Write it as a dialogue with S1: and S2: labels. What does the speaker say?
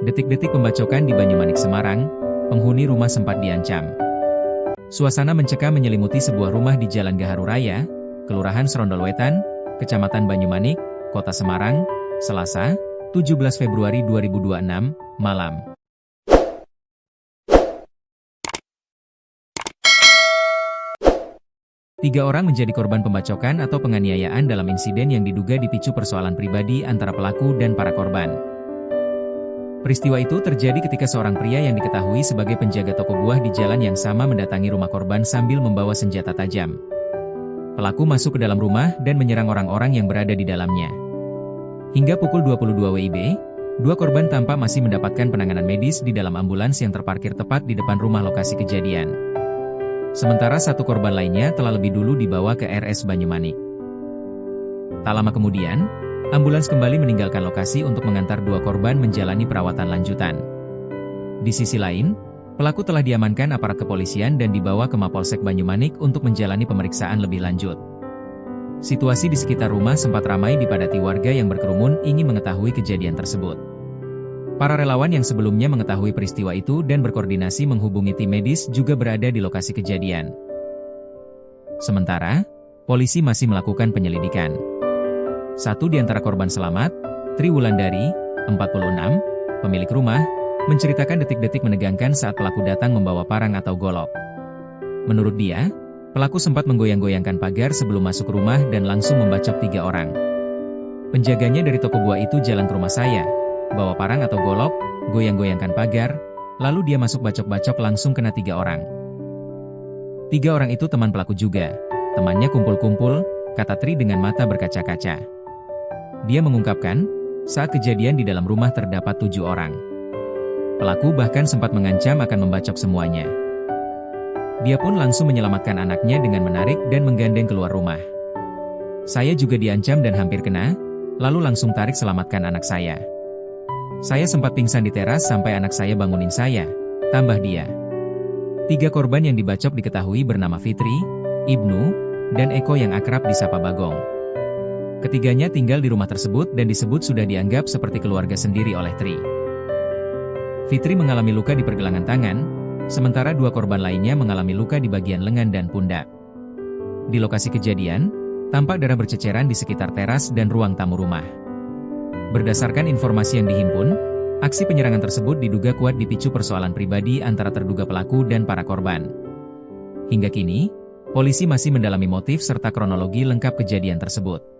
S1: Detik-detik pembacokan di Banyumanik, Semarang, penghuni rumah sempat diancam. Suasana mencekam menyelimuti sebuah rumah di Jalan Gaharu Raya, Kelurahan Serondol Wetan, Kecamatan Banyumanik, Kota Semarang, Selasa, 17 Februari 2026, malam. Tiga orang menjadi korban pembacokan atau penganiayaan dalam insiden yang diduga dipicu persoalan pribadi antara pelaku dan para korban. Peristiwa itu terjadi ketika seorang pria yang diketahui sebagai penjaga toko buah di jalan yang sama mendatangi rumah korban sambil membawa senjata tajam. Pelaku masuk ke dalam rumah dan menyerang orang-orang yang berada di dalamnya. Hingga pukul 22 WIB, dua korban tampak masih mendapatkan penanganan medis di dalam ambulans yang terparkir tepat di depan rumah lokasi kejadian. Sementara satu korban lainnya telah lebih dulu dibawa ke RS Banyumanik. Tak lama kemudian, ambulans kembali meninggalkan lokasi untuk mengantar dua korban menjalani perawatan lanjutan. Di sisi lain, pelaku telah diamankan aparat kepolisian dan dibawa ke Mapolsek Banyumanik untuk menjalani pemeriksaan lebih lanjut. Situasi di sekitar rumah sempat ramai dipadati warga yang berkerumun ingin mengetahui kejadian tersebut. Para relawan yang sebelumnya mengetahui peristiwa itu dan berkoordinasi menghubungi tim medis juga berada di lokasi kejadian. Sementara, polisi masih melakukan penyelidikan. Satu di antara korban selamat, Tri Wulandari, 46, pemilik rumah, menceritakan detik-detik menegangkan saat pelaku datang membawa parang atau golok. Menurut dia, pelaku sempat menggoyang-goyangkan pagar sebelum masuk rumah dan langsung membacok tiga orang. Penjaganya dari toko buah itu jalan ke rumah saya, bawa parang atau golok, goyang-goyangkan pagar, lalu dia masuk bacok-bacok langsung kena tiga orang. Tiga orang itu teman pelaku juga, temannya kumpul-kumpul, kata Tri dengan mata berkaca-kaca. Dia mengungkapkan, saat kejadian di dalam rumah terdapat 7 orang. Pelaku bahkan sempat mengancam akan membacok semuanya. Dia pun langsung menyelamatkan anaknya dengan menarik dan menggandeng keluar rumah. Saya juga diancam dan hampir kena, lalu langsung tarik selamatkan anak saya. Saya sempat pingsan di teras sampai anak saya bangunin saya, tambah dia. Tiga korban yang dibacok diketahui bernama Fitri, Ibnu, dan Eko yang akrab disapa Bagong. Ketiganya tinggal di rumah tersebut dan disebut sudah dianggap seperti keluarga sendiri oleh Tri. Fitri mengalami luka di pergelangan tangan, sementara dua korban lainnya mengalami luka di bagian lengan dan pundak. Di lokasi kejadian, tampak darah berceceran di sekitar teras dan ruang tamu rumah. Berdasarkan informasi yang dihimpun, aksi penyerangan tersebut diduga kuat dipicu persoalan pribadi antara terduga pelaku dan para korban. Hingga kini, polisi masih mendalami motif serta kronologi lengkap kejadian tersebut.